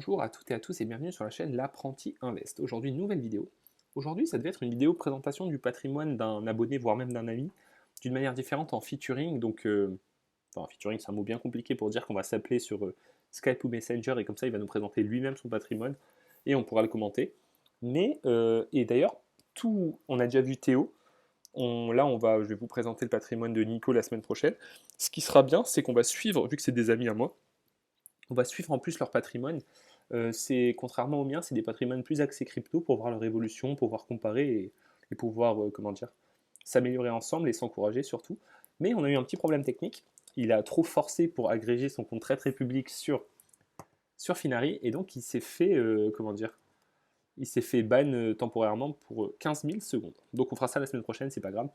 Bonjour à toutes et à tous et bienvenue sur la chaîne L'Apprenti Invest. Aujourd'hui, une nouvelle vidéo. Aujourd'hui, ça devait être une vidéo présentation du patrimoine d'un abonné, voire même d'un ami, d'une manière différente en featuring. Enfin, featuring, c'est un mot bien compliqué pour dire qu'on va s'appeler sur Skype ou Messenger et comme ça, il va nous présenter lui-même son patrimoine et on pourra le commenter. Et d'ailleurs, on a déjà vu Théo. Je vais vous présenter le patrimoine de Nico la semaine prochaine. Ce qui sera bien, c'est qu'on va suivre, vu que c'est des amis à moi, on va suivre en plus leur patrimoine. C'est contrairement au mien, c'est des patrimoines plus axés crypto pour voir leur évolution, pour pouvoir comparer et pouvoir s'améliorer ensemble et s'encourager surtout. Mais on a eu un petit problème technique. Il a trop forcé pour agréger son compte très très public sur Finari et donc il s'est fait il s'est fait ban temporairement pour 15 000 secondes. Donc on fera ça la semaine prochaine, c'est pas grave.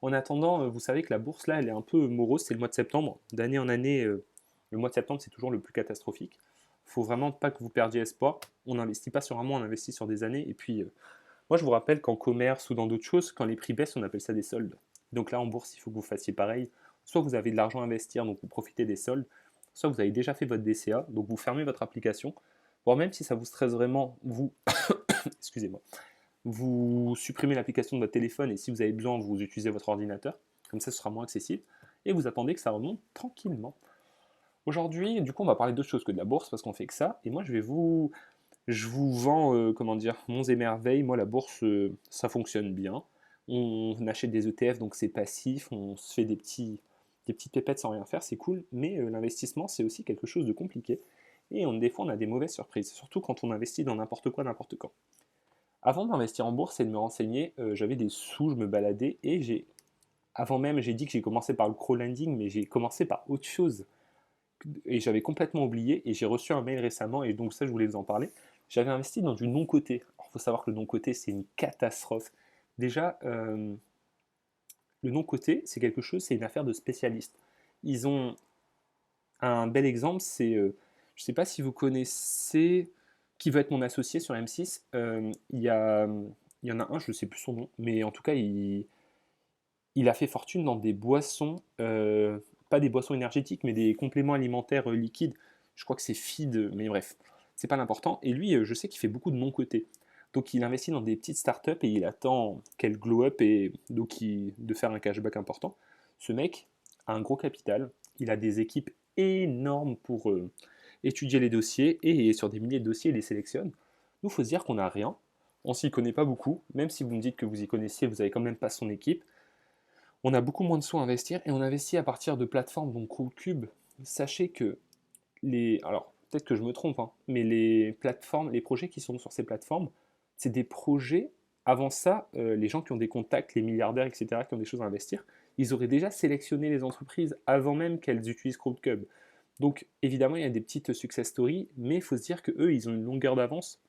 En attendant, vous savez que la bourse là, elle est un peu morose, c'est le mois de septembre. D'année en année, le mois de septembre c'est toujours le plus catastrophique. Il faut vraiment pas que vous perdiez espoir. On n'investit pas sur un mois, on investit sur des années. Et puis, moi je vous rappelle qu'en commerce ou dans d'autres choses, quand les prix baissent, on appelle ça des soldes. Donc là en bourse, il faut que vous fassiez pareil. Soit vous avez de l'argent à investir, donc vous profitez des soldes, soit vous avez déjà fait votre DCA, donc vous fermez votre application. Voire même si ça vous stresse vraiment, vous, excusez-moi, vous supprimez l'application de votre téléphone et si vous avez besoin, vous utilisez votre ordinateur. Comme ça, ce sera moins accessible. Et vous attendez que ça remonte tranquillement. Aujourd'hui, du coup, on va parler d'autre chose que de la bourse parce qu'on fait que ça. Et moi, je vous vends, monts et merveilles. Moi, la bourse, ça fonctionne bien. On achète des ETF, donc c'est passif. On se fait des petites pépettes sans rien faire, c'est cool. Mais l'investissement, c'est aussi quelque chose de compliqué. Et des fois, on a des mauvaises surprises, surtout quand on investit dans n'importe quoi, n'importe quand. Avant d'investir en bourse et de me renseigner, j'avais des sous, je me baladais et avant même, j'ai dit que j'ai commencé par le crowdlending, mais j'ai commencé par autre chose et j'avais complètement oublié et j'ai reçu un mail récemment et donc ça je voulais vous en parler. J'avais investi dans du non-coté. Il faut savoir que le non-coté c'est une catastrophe. Déjà, le non-coté c'est quelque chose, c'est une affaire de spécialistes. Ils ont un bel exemple, je ne sais pas si vous connaissez qui veut être mon associé sur M6. Il y en a un, je ne sais plus son nom, mais en tout cas il a fait fortune dans des boissons, pas des boissons énergétiques, mais des compléments alimentaires liquides. Je crois que c'est Feed, mais bref, c'est pas l'important. Et lui, je sais qu'il fait beaucoup de non-cotés. Donc il investit dans des petites startups et il attend qu'elles glow up et donc de faire un cashback important. Ce mec a un gros capital, il a des équipes énormes pour étudier les dossiers et sur des milliers de dossiers, il les sélectionne. Nous, il faut se dire qu'on n'a rien, on s'y connaît pas beaucoup, même si vous me dites que vous y connaissez, vous avez quand même pas son équipe. On a beaucoup moins de sous à investir et on investit à partir de plateformes, donc Crowdcube. Sachez que alors peut-être que je me trompe, hein, mais les plateformes, les projets qui sont sur ces plateformes, c'est des projets, avant ça, les gens qui ont des contacts, les milliardaires, etc., qui ont des choses à investir, ils auraient déjà sélectionné les entreprises avant même qu'elles utilisent Crowdcube. Donc évidemment, il y a des petites success stories, mais il faut se dire qu'eux, ils ont une longueur d'avance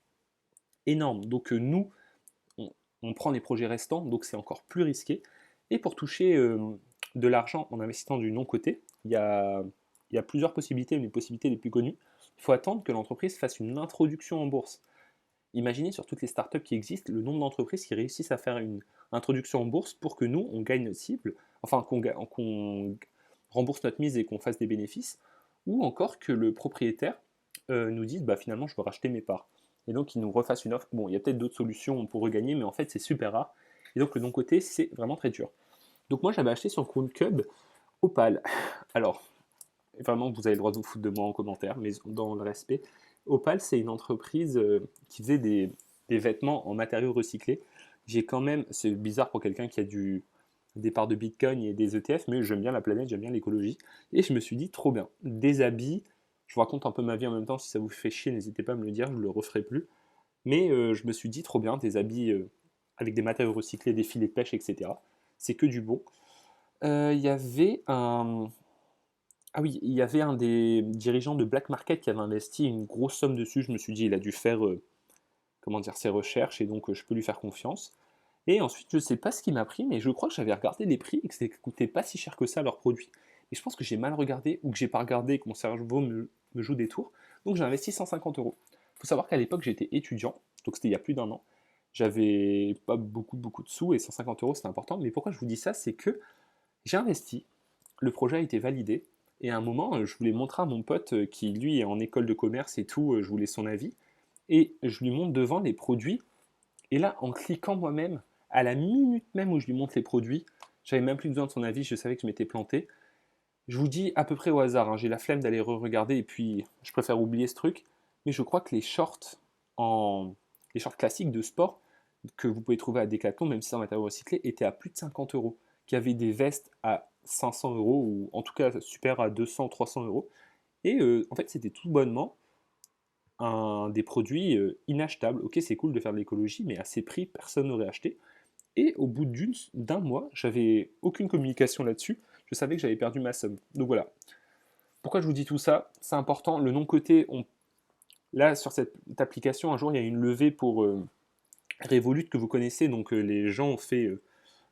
énorme. Donc nous, on prend les projets restants, donc c'est encore plus risqué. Et pour toucher de l'argent en investissant du non-coté, il y a plusieurs possibilités, mais les possibilités les plus connues, il faut attendre que l'entreprise fasse une introduction en bourse. Imaginez sur toutes les startups qui existent le nombre d'entreprises qui réussissent à faire une introduction en bourse pour que nous, on gagne notre cible, enfin qu'on rembourse notre mise et qu'on fasse des bénéfices, ou encore que le propriétaire nous dise bah, finalement je veux racheter mes parts. Et donc il nous refasse une offre. Bon, il y a peut-être d'autres solutions pour regagner, mais en fait c'est super rare. Et donc le non-côté, c'est vraiment très dur. Donc moi j'avais acheté sur Crowdcube Opal. Alors, vraiment, vous avez le droit de vous foutre de moi en commentaire, mais dans le respect. Opal, c'est une entreprise qui faisait des vêtements en matériaux recyclés. J'ai quand même, c'est bizarre pour quelqu'un qui a des parts de Bitcoin et des ETF, mais j'aime bien la planète, j'aime bien l'écologie. Et je me suis dit, trop bien, des habits, je vous raconte un peu ma vie en même temps, si ça vous fait chier, n'hésitez pas à me le dire, je ne le referai plus. Mais je me suis dit, trop bien, des habits avec des matériaux recyclés, des filets de pêche, etc. C'est que du bon. Il y avait un, ah oui, il y avait un des dirigeants de Black Market qui avait investi une grosse somme dessus. Je me suis dit, il a dû faire ses recherches et donc je peux lui faire confiance. Et ensuite, je ne sais pas ce qui m'a pris, mais je crois que j'avais regardé les prix et que ça coûtait pas si cher que ça leurs produits. Et je pense que j'ai mal regardé ou que j'ai pas regardé et que mon cerveau me joue des tours. Donc j'ai investi 150 euros. Il faut savoir qu'à l'époque, j'étais étudiant, donc c'était il y a plus d'un an. J'avais pas beaucoup de sous et 150 euros c'était important. Mais pourquoi je vous dis ça? C'est que j'ai investi, le projet a été validé, Et à un moment, je voulais montrer à mon pote qui, lui, est en école de commerce et tout, je voulais son avis. Et je lui montre devant les produits. Et là, en cliquant moi-même, à la minute même où je lui montre les produits, j'avais même plus besoin de son avis, je savais que je m'étais planté. Je vous dis à peu près au hasard, hein, j'ai la flemme d'aller re-regarder et puis je préfère oublier ce truc. Mais je crois que les shorts classiques de sport que vous pouvez trouver à Decathlon, même si c'est en matériaux recyclés, étaient à plus de 50 euros. Qui avaient des vestes à 500 euros ou en tout cas super à 200, 300 euros. Et en fait, c'était tout bonnement des produits inachetables. Ok, c'est cool de faire de l'écologie, mais à ces prix, personne n'aurait acheté. Et au bout d'un mois, j'avais aucune communication là-dessus. Je savais que j'avais perdu ma somme. Donc voilà. Pourquoi je vous dis tout ça? C'est important. Le non-coté, là, sur cette application, un jour, il y a une levée pour Revolut que vous connaissez. Donc les gens ont fait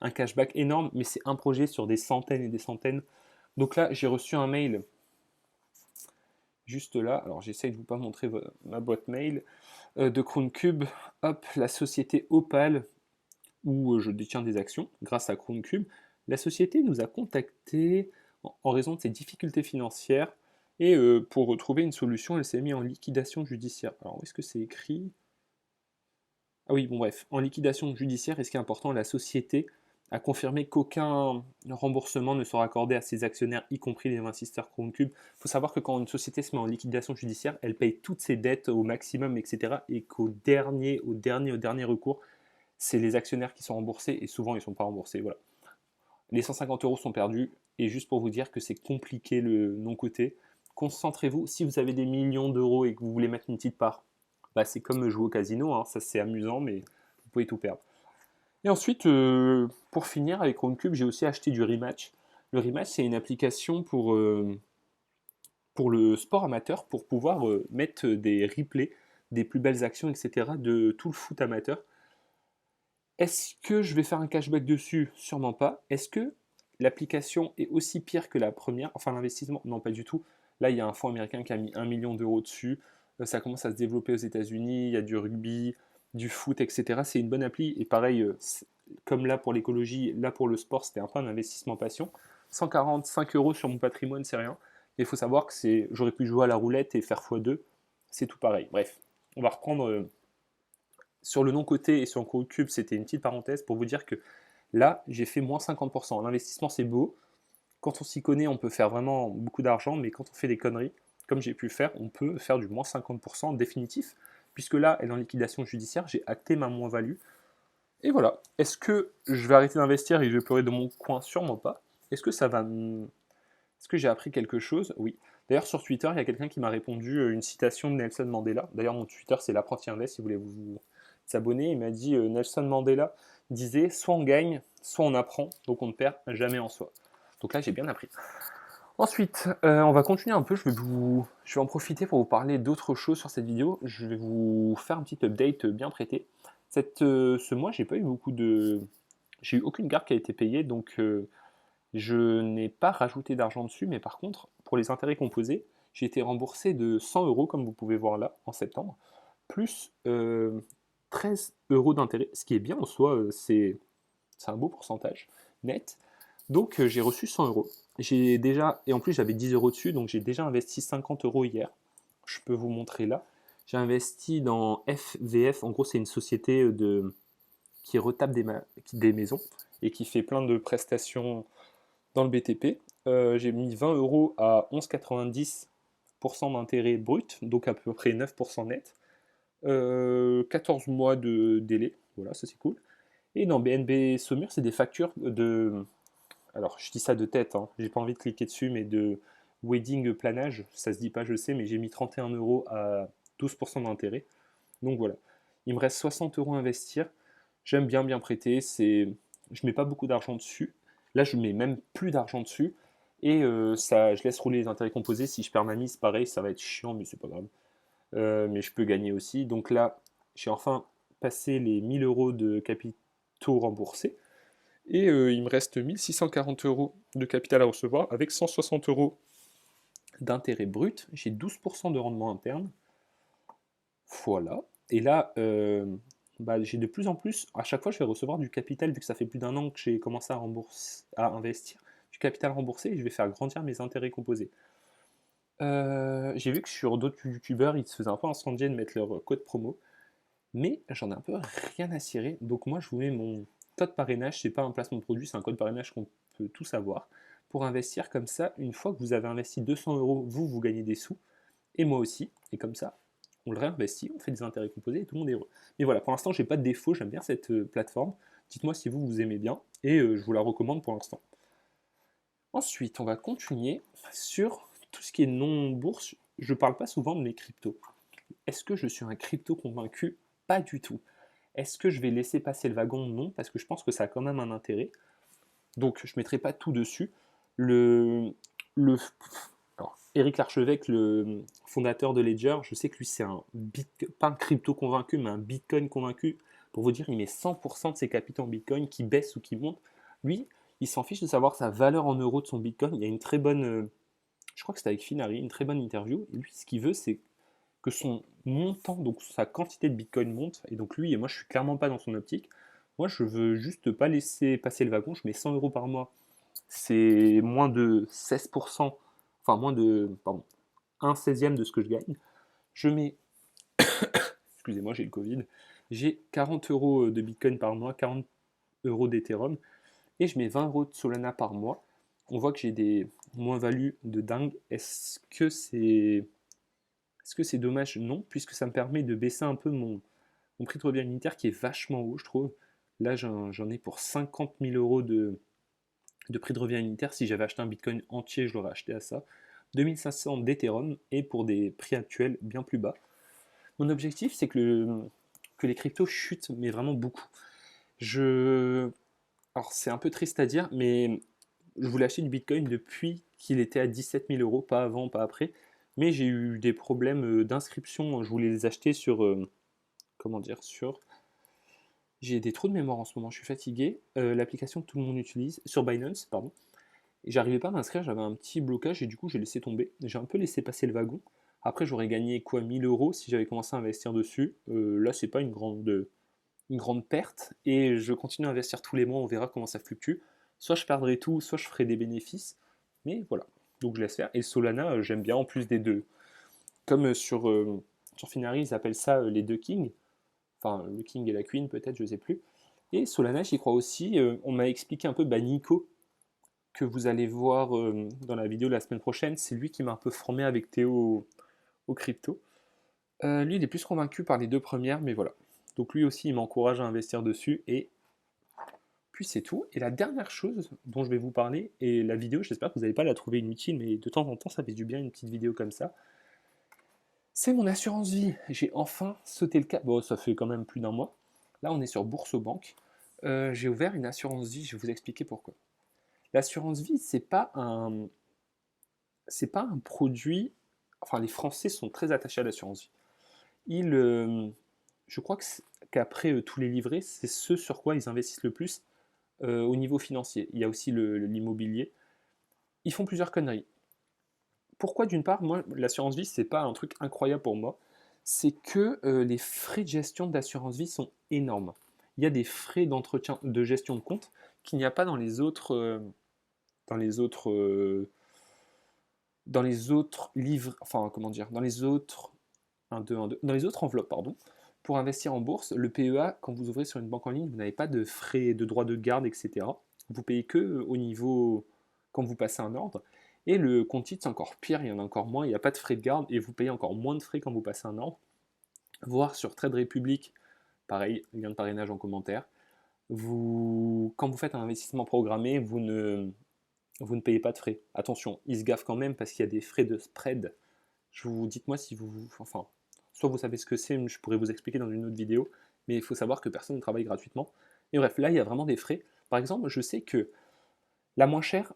un cashback énorme, mais c'est un projet sur des centaines et des centaines. Donc là, j'ai reçu un mail juste là. Alors j'essaye de vous pas montrer ma boîte mail de Crooncube. Hop, la société Opal, où je détiens des actions grâce à Crooncube. La société nous a contactés en raison de ses difficultés financières et pour trouver une solution, elle s'est mise en liquidation judiciaire. Alors où est-ce que c'est écrit? Ah oui, bon bref, en liquidation judiciaire, et ce qui est important, la société a confirmé qu'aucun remboursement ne sera accordé à ses actionnaires, y compris les investisseurs Crooncube. Il faut savoir que quand une société se met en liquidation judiciaire, elle paye toutes ses dettes au maximum, etc. Et qu'au dernier recours, c'est les actionnaires qui sont remboursés, et souvent ils ne sont pas remboursés. Voilà. Les 150 euros sont perdus, et juste pour vous dire que c'est compliqué le non-coté, concentrez-vous, si vous avez des millions d'euros et que vous voulez mettre une petite part, bah, c'est comme jouer au casino, hein, ça c'est amusant, mais vous pouvez tout perdre. Et ensuite, pour finir avec Roundcube, j'ai aussi acheté du Rematch. Le Rematch, c'est une application pour le sport amateur, pour pouvoir mettre des replays des plus belles actions, etc., de tout le foot amateur. Est-ce que je vais faire un cashback dessus? Sûrement pas. Est-ce que l'application est aussi pire que la première? Enfin, l'investissement? Non, pas du tout. Là, il y a un fonds américain qui a mis 1 million d'euros dessus. Ça commence à se développer aux États-Unis. Il y a du rugby, du foot, etc. C'est une bonne appli. Et pareil, comme là pour l'écologie, là pour le sport, c'était un peu un investissement passion. 145 euros sur mon patrimoine, c'est rien. Mais il faut savoir que j'aurais pu jouer à la roulette et faire x2. C'est tout pareil. Bref, on va reprendre. Sur le non-coté et sur le Crowdcube, c'était une petite parenthèse pour vous dire que là, j'ai fait moins 50%. L'investissement, c'est beau. Quand on s'y connaît, on peut faire vraiment beaucoup d'argent, mais quand on fait des conneries, comme j'ai pu le faire, on peut faire du moins 50% définitif, puisque là, elle est en liquidation judiciaire, j'ai acté ma moins-value. Et voilà. Est-ce que je vais arrêter d'investir et je vais pleurer de mon coin? Sûrement pas. Est-ce que ça va Est-ce que j'ai appris quelque chose? Oui. D'ailleurs, sur Twitter, il y a quelqu'un qui m'a répondu une citation de Nelson Mandela. D'ailleurs, mon Twitter, c'est l'apprenti invest, si vous voulez vous abonner. Il m'a dit Nelson Mandela disait soit on gagne, soit on apprend, donc on ne perd jamais en soi. Donc là, j'ai bien appris. Ensuite, on va continuer un peu. Je vais en profiter pour vous parler d'autres choses sur cette vidéo. Je vais vous faire un petit update bien traité. Ce mois, j'ai pas eu j'ai eu aucune garde qui a été payée, donc je n'ai pas rajouté d'argent dessus, mais par contre, pour les intérêts composés, j'ai été remboursé de 100 euros, comme vous pouvez voir là, en septembre, plus 13 euros d'intérêt, ce qui est bien en soi, c'est un beau pourcentage net. Donc j'ai reçu 100 euros. Et en plus j'avais 10 euros dessus, donc j'ai déjà investi 50 euros hier. Je peux vous montrer là. J'ai investi dans FVF, en gros c'est une société qui retape des maisons et qui fait plein de prestations dans le BTP. J'ai mis 20 euros à 11,90% d'intérêt brut, donc à peu près 9% net. 14 mois de délai, voilà, ça c'est cool. Et dans BNB Saumur, c'est des factures de. Alors, je dis ça de tête, hein, j'ai pas envie de cliquer dessus, mais de wedding planage, ça se dit pas, je sais, mais j'ai mis 31 euros à 12% d'intérêt. Donc voilà. Il me reste 60 euros à investir. J'aime bien prêter. Je mets pas beaucoup d'argent dessus. Là, je mets même plus d'argent dessus. Et je laisse rouler les intérêts composés. Si je perds ma mise, pareil, ça va être chiant, mais c'est pas grave. Mais je peux gagner aussi. Donc là, j'ai enfin passé les 1000 euros de capitaux remboursés. Et il me reste 1640 euros de capital à recevoir avec 160 euros d'intérêt brut. J'ai 12% de rendement interne. Voilà. Et là, j'ai de plus en plus, à chaque fois, je vais recevoir du capital, vu que ça fait plus d'un an que j'ai commencé à investir, du capital remboursé et je vais faire grandir mes intérêts composés. J'ai vu que sur d'autres youtubeurs, ils se faisaient un peu incendier de mettre leur code promo, mais j'en ai un peu rien à cirer. Donc moi, je vous mets mon code parrainage. C'est pas un placement de produit, c'est un code parrainage qu'on peut tous avoir. Pour investir comme ça, une fois que vous avez investi 200 euros, vous gagnez des sous, et moi aussi. Et comme ça, on le réinvestit, on fait des intérêts composés et tout le monde est heureux. Mais voilà, pour l'instant, j'ai pas de défaut, j'aime bien cette plateforme. Dites-moi si vous aimez bien, et je vous la recommande pour l'instant. Ensuite, on va continuer sur tout ce qui est non-bourse. Je ne parle pas souvent de mes cryptos. Est-ce que je suis un crypto convaincu? Pas du tout. Est-ce que je vais laisser passer le wagon? Non, parce que je pense que ça a quand même un intérêt. Donc, je ne mettrai pas tout dessus. Alors, Eric Larchevêque, le fondateur de Ledger, je sais que lui, c'est pas un crypto convaincu, mais un Bitcoin convaincu. Pour vous dire, il met 100% de ses capitaux en Bitcoin, qui baissent ou qui montent. Lui, il s'en fiche de savoir sa valeur en euros de son Bitcoin. Il y a une très bonne, je crois que c'était avec Finari, une très bonne interview. Et lui, ce qu'il veut, c'est que son montant, donc sa quantité de Bitcoin monte. Et donc lui, et moi, je suis clairement pas dans son optique. Moi, je veux juste pas laisser passer le wagon. Je mets 100 euros par mois. C'est moins de 16%, enfin moins de, pardon, 1/16e de ce que je gagne. Je mets, excusez-moi, j'ai le Covid, j'ai 40 euros de Bitcoin par mois, 40 euros d'Ethereum, et je mets 20 euros de Solana par mois. On voit que j'ai des moins-values de dingue. Est-ce que c'est dommage? Non, puisque ça me permet de baisser un peu mon prix de revient unitaire qui est vachement haut, je trouve. Là, j'en ai pour 50 000 euros de prix de revient unitaire. Si j'avais acheté un Bitcoin entier, je l'aurais acheté à ça. 2500 d'Ethereum et pour des prix actuels bien plus bas. Mon objectif, c'est que les cryptos chutent, mais vraiment beaucoup. Alors, c'est un peu triste à dire, mais je voulais acheter du Bitcoin depuis qu'il était à 17 000 euros, pas avant, pas après. Mais j'ai eu des problèmes d'inscription. Je voulais les acheter sur. Comment dire? J'ai des trous de mémoire en ce moment, je suis fatigué. L'application que tout le monde utilise, sur Binance, pardon. Et j'arrivais pas à m'inscrire, j'avais un petit blocage et du coup j'ai laissé tomber. J'ai un peu laissé passer le wagon. Après j'aurais gagné quoi 1000 euros si j'avais commencé à investir dessus. Là c'est pas une grande perte et je continue à investir tous les mois, on verra comment ça fluctue. Soit je perdrai tout, soit je ferai des bénéfices. Mais voilà, donc je laisse faire. Et Solana, j'aime bien en plus des deux. Comme sur Finari, ils appellent ça les deux kings. Enfin, le king et la queen peut-être, je sais plus. Et Solana, j'y crois aussi. On m'a expliqué un peu, Nico, que vous allez voir dans la vidéo de la semaine prochaine, c'est lui qui m'a un peu formé avec Théo au crypto. Lui, il est plus convaincu par les deux premières, mais voilà. Donc lui aussi, il m'encourage à investir dessus, et puis c'est tout. Et la dernière chose dont je vais vous parler, et la vidéo, j'espère que vous n'allez pas la trouver inutile, mais de temps en temps, ça fait du bien une petite vidéo comme ça, c'est mon assurance vie. J'ai enfin sauté le cap. Bon, ça fait quand même plus d'un mois. Là, on est sur Bourse-Banque. J'ai ouvert une assurance vie, je vais vous expliquer pourquoi. L'assurance vie, c'est pas un produit. Enfin, les Français sont très attachés à l'assurance vie. Je crois qu'après tous les livrets, c'est ce sur quoi ils investissent le plus au niveau financier. Il y a aussi l'immobilier. Ils font plusieurs conneries. Pourquoi? D'une part, moi, l'assurance vie, c'est pas un truc incroyable pour moi. C'est que les frais de gestion d'assurance vie sont énormes. Il y a des frais d'entretien, de gestion de compte qu'il n'y a pas dans les autres, dans les autres livres, enfin comment dire, dans les autres, dans les autres enveloppes, pardon. Pour investir en bourse, le PEA, quand vous ouvrez sur une banque en ligne, vous n'avez pas de frais de droits de garde, etc. Vous payez que au niveau quand vous passez un ordre. Et le compte titre, c'est encore pire, il y en a encore moins, il n'y a pas de frais de garde et vous payez encore moins de frais quand vous passez un ordre. Voire sur Trade Republic, pareil, lien de parrainage en commentaire. Quand vous faites un investissement programmé, vous ne payez pas de frais. Attention, ils se gaffent quand même parce qu'il y a des frais de spread. Dites-moi si enfin, soit vous savez ce que c'est, je pourrais vous expliquer dans une autre vidéo, mais il faut savoir que personne ne travaille gratuitement. Et bref, là, il y a vraiment des frais. Par exemple, je sais que la moins chère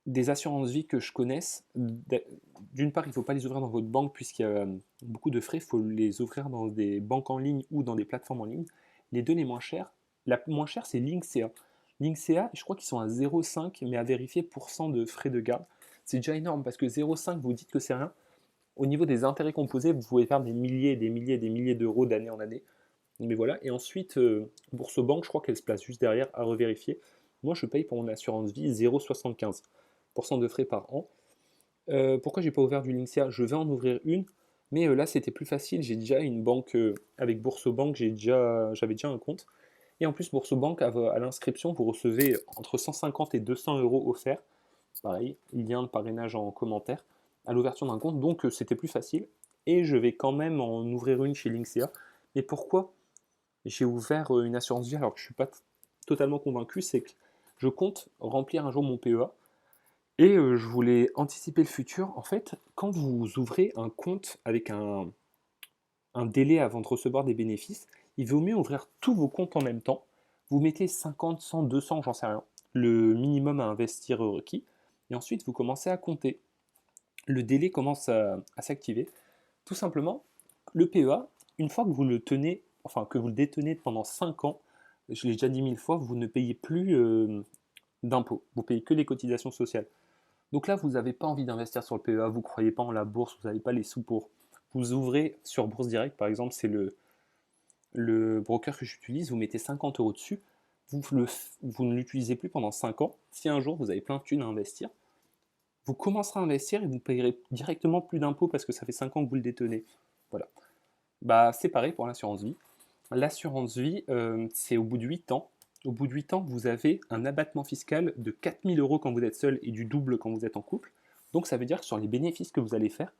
des assurances vie que je connaisse, d'une part, il ne faut pas les ouvrir dans votre banque puisqu'il y a beaucoup de frais, il faut les ouvrir dans des banques en ligne ou dans des plateformes en ligne. Les deux les moins chères, la moins chère, c'est Linksea. Linksea, je crois qu'ils sont à 0,5, mais à vérifier, % de frais de garde. C'est déjà énorme parce que 0,5, vous dites que c'est rien. Au niveau des intérêts composés, vous pouvez faire des milliers et des milliers et des milliers d'euros d'année en année. Mais voilà. Et ensuite, Bourse Banque, je crois qu'elle se place juste derrière à revérifier. Moi, je paye pour mon assurance vie 0,75% de frais par an. Pourquoi j'ai pas ouvert du Linksea? Je vais en ouvrir une, mais là, c'était plus facile. J'ai déjà une banque avec Boursobank, j'avais déjà un compte. Et en plus, Boursobank, à l'inscription, vous recevez entre 150 et 200 euros offerts. Pareil, lien de parrainage en commentaire à l'ouverture d'un compte, donc c'était plus facile. Et je vais quand même en ouvrir une chez Linksea. Mais pourquoi j'ai ouvert une assurance vie alors que je ne suis pas totalement convaincu? C'est que je compte remplir un jour mon PEA et je voulais anticiper le futur. En fait, quand vous ouvrez un compte avec un délai avant de recevoir des bénéfices, il vaut mieux ouvrir tous vos comptes en même temps. Vous mettez 50, 100, 200, j'en sais rien, le minimum à investir requis, et ensuite vous commencez à compter. Le délai commence à s'activer. Tout simplement, le PEA, une fois que vous le tenez, enfin que vous le détenez pendant 5 ans, je l'ai déjà dit 1000 fois, vous ne payez plus d'impôts, vous payez que les cotisations sociales. Donc là, vous n'avez pas envie d'investir sur le PEA, vous ne croyez pas en la bourse, vous n'avez pas les sous pour. Vous ouvrez sur Bourse Direct, par exemple, c'est le broker que j'utilise, vous mettez 50 euros dessus, vous ne l'utilisez plus pendant 5 ans. Si un jour vous avez plein de thunes à investir, vous commencerez à investir et vous payerez directement plus d'impôts parce que ça fait 5 ans que vous le détenez. Voilà. Bah, c'est pareil pour l'assurance vie. L'assurance vie, c'est au bout de 8 ans. Au bout de 8 ans, vous avez un abattement fiscal de 4000 euros quand vous êtes seul et du double quand vous êtes en couple. Donc ça veut dire que sur les bénéfices que vous allez faire,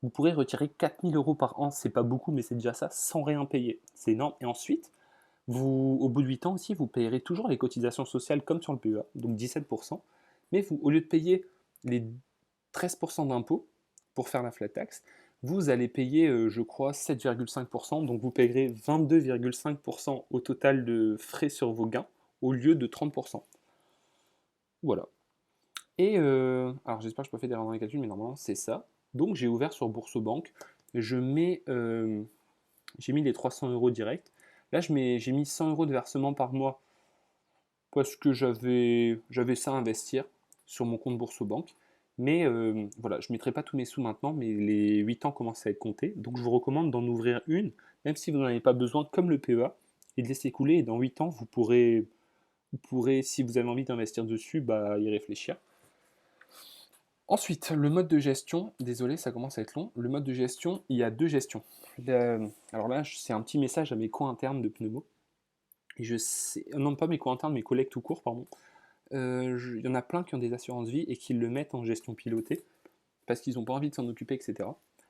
vous pourrez retirer 4000 euros par an. C'est pas beaucoup, mais c'est déjà ça, sans rien payer. C'est énorme. Et ensuite, au bout de 8 ans aussi, vous payerez toujours les cotisations sociales comme sur le PEA, donc 17%. Mais vous, au lieu de payer les 13% d'impôts pour faire la flat tax, vous allez payer, je crois, 7,5%. Donc vous payerez 22,5% au total de frais sur vos gains au lieu de 30%. Voilà. Et alors j'espère que je peux faire des erreurs dans les calculs, mais normalement c'est ça. Donc j'ai ouvert sur Boursobank. Je mets, j'ai mis les 300 euros direct. Là j'ai mis 100 euros de versement par mois parce que j'avais ça à investir sur mon compte Boursobank. Mais voilà, je ne mettrai pas tous mes sous maintenant, mais les 8 ans commencent à être comptés. Donc je vous recommande d'en ouvrir une, même si vous n'en avez pas besoin, comme le PEA, et de laisser couler. Et dans 8 ans, vous pourrez, si vous avez envie d'investir dessus, bah, y réfléchir. Ensuite, le mode de gestion, désolé, ça commence à être long. Le mode de gestion, il y a deux gestions. Alors là, c'est un petit message à mes co-internes de Pneumo. Et je sais, non pas mes co-internes, mes collègues tout court, pardon. Il y en a plein qui ont des assurances vie et qui le mettent en gestion pilotée parce qu'ils n'ont pas envie de s'en occuper, etc.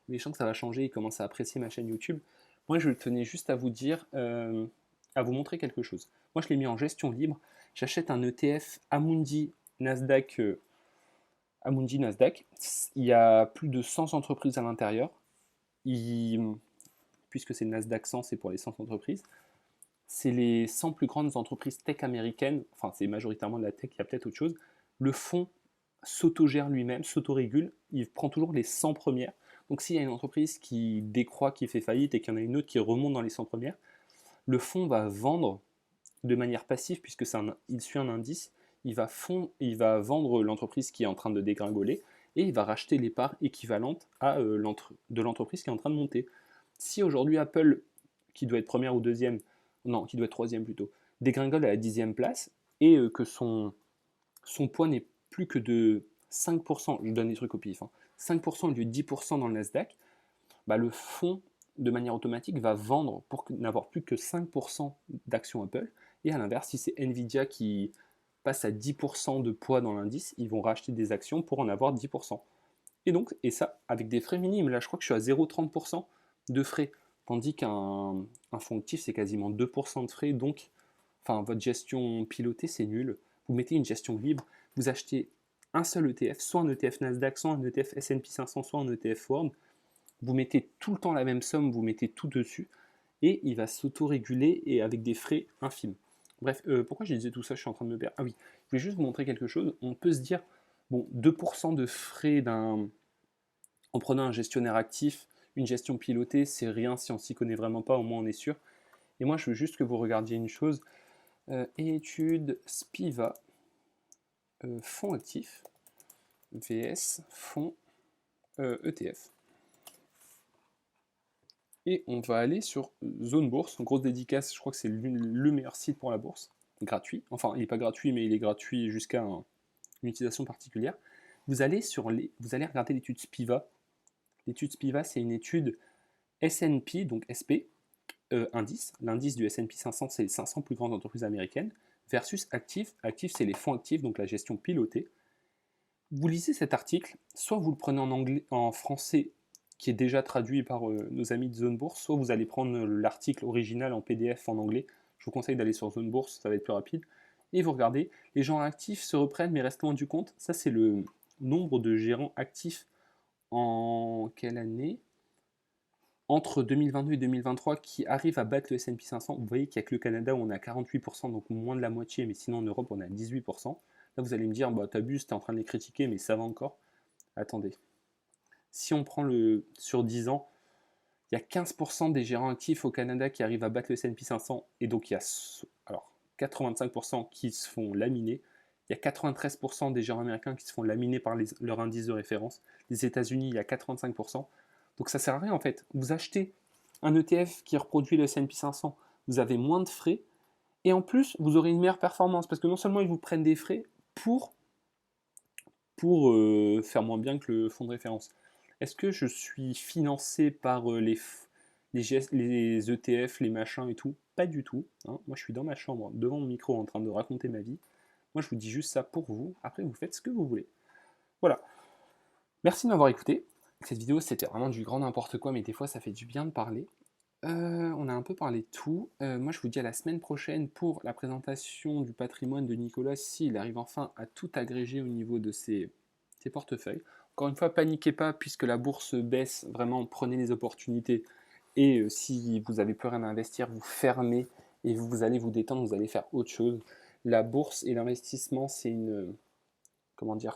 Mais je sens que ça va changer, ils commencent à apprécier ma chaîne YouTube. Moi, je tenais juste à vous dire, à vous montrer quelque chose. Moi, je l'ai mis en gestion libre. J'achète un ETF Amundi Nasdaq. Amundi Nasdaq. Il y a plus de 100 entreprises à l'intérieur. Puisque c'est le Nasdaq 100, c'est pour les 100 entreprises. C'est les 100 plus grandes entreprises tech américaines, enfin c'est majoritairement de la tech, il y a peut-être autre chose. Le fonds s'autogère lui-même, s'autorégule, il prend toujours les 100 premières. Donc s'il y a une entreprise qui décroît, qui fait faillite et qu'il y en a une autre qui remonte dans les 100 premières, le fonds va vendre de manière passive, puisque il suit un indice, il va vendre l'entreprise qui est en train de dégringoler et il va racheter les parts équivalentes de l'entreprise qui est en train de monter. Si aujourd'hui Apple, qui doit être première ou deuxième, non, qui doit être troisième plutôt, dégringole à la 10e place et que son poids n'est plus que de 5%, je donne des trucs au pif, hein, 5% au lieu de 10% dans le Nasdaq, bah, le fonds, de manière automatique, va vendre pour n'avoir plus que 5% d'actions Apple. Et à l'inverse, si c'est Nvidia qui passe à 10% de poids dans l'indice, ils vont racheter des actions pour en avoir 10%. Et ça, avec des frais minimes. Là, je crois que je suis à 0,30% de frais. Tandis qu'un fonds actif, c'est quasiment 2% de frais. Donc, enfin, votre gestion pilotée, c'est nul. Vous mettez une gestion libre, vous achetez un seul ETF, soit un ETF Nasdaq, soit un ETF S&P 500, soit un ETF World. Vous mettez tout le temps la même somme, vous mettez tout dessus, et il va s'auto-réguler et avec des frais infimes. Bref, pourquoi je disais tout ça? Je suis en train de me perdre. Ah oui, je voulais juste vous montrer quelque chose. On peut se dire, bon, 2% de frais en prenant un gestionnaire actif, une gestion pilotée, c'est rien si on s'y connaît vraiment pas, au moins on est sûr. Et moi, je veux juste que vous regardiez une chose. Étude Spiva, fonds actifs, VS, fonds ETF. Et on va aller sur Zone Bourse, grosse dédicace, je crois que c'est le meilleur site pour la bourse. gratuit. Enfin, il n'est pas gratuit, mais il est gratuit jusqu'à une utilisation particulière. Vous allez regarder l'étude Spiva. L'étude Spiva, c'est une étude S&P, donc SP, indice. L'indice du S&P 500, c'est les 500 plus grandes entreprises américaines, versus Active. Active, c'est les fonds actifs, donc la gestion pilotée. Vous lisez cet article, soit vous le prenez en anglais, en français, qui est déjà traduit par nos amis de Zone Bourse, soit vous allez prendre l'article original en PDF en anglais. Je vous conseille d'aller sur Zone Bourse, ça va être plus rapide. Et vous regardez, les gens actifs se reprennent mais restent loin du compte. Ça, c'est le nombre de gérants actifs en quelle année? Entre 2022 et 2023 qui arrivent à battre le S&P 500. Vous voyez qu'il n'y a que le Canada où on est à 48%, donc moins de la moitié, mais sinon en Europe on est à 18%. Là vous allez me dire, bah t'abuses, t'es en train de les critiquer, mais ça va encore. Attendez. Si on prend sur 10 ans, il y a 15% des gérants actifs au Canada qui arrivent à battre le S&P 500, et donc il y a 85% qui se font laminer. Il y a 93% des gérants américains qui se font laminer par leur indice de référence. Les États-Unis, il y a 85%. Donc ça sert à rien en fait. Vous achetez un ETF qui reproduit le S&P 500, vous avez moins de frais, et en plus, vous aurez une meilleure performance, parce que non seulement ils vous prennent des frais pour faire moins bien que le fonds de référence. Est-ce que je suis financé par les ETF, les machins et tout? Pas du tout. Hein. Moi, je suis dans ma chambre, devant mon micro, en train de raconter ma vie. Moi, je vous dis juste ça pour vous. Après, vous faites ce que vous voulez. Voilà. Merci de m'avoir écouté. Cette vidéo, c'était vraiment du grand n'importe quoi, mais des fois, ça fait du bien de parler. On a un peu parlé de tout. Moi, je vous dis à la semaine prochaine pour la présentation du patrimoine de Nicolas, s'il arrive enfin à tout agréger au niveau de ses portefeuilles. Encore une fois, paniquez pas, puisque la bourse baisse, vraiment, prenez les opportunités. Et si vous n'avez plus rien à investir, vous fermez et vous allez vous détendre, vous allez faire autre chose. La bourse et l'investissement, c'est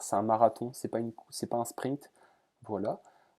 c'est un marathon, c'est pas un sprint. Voilà.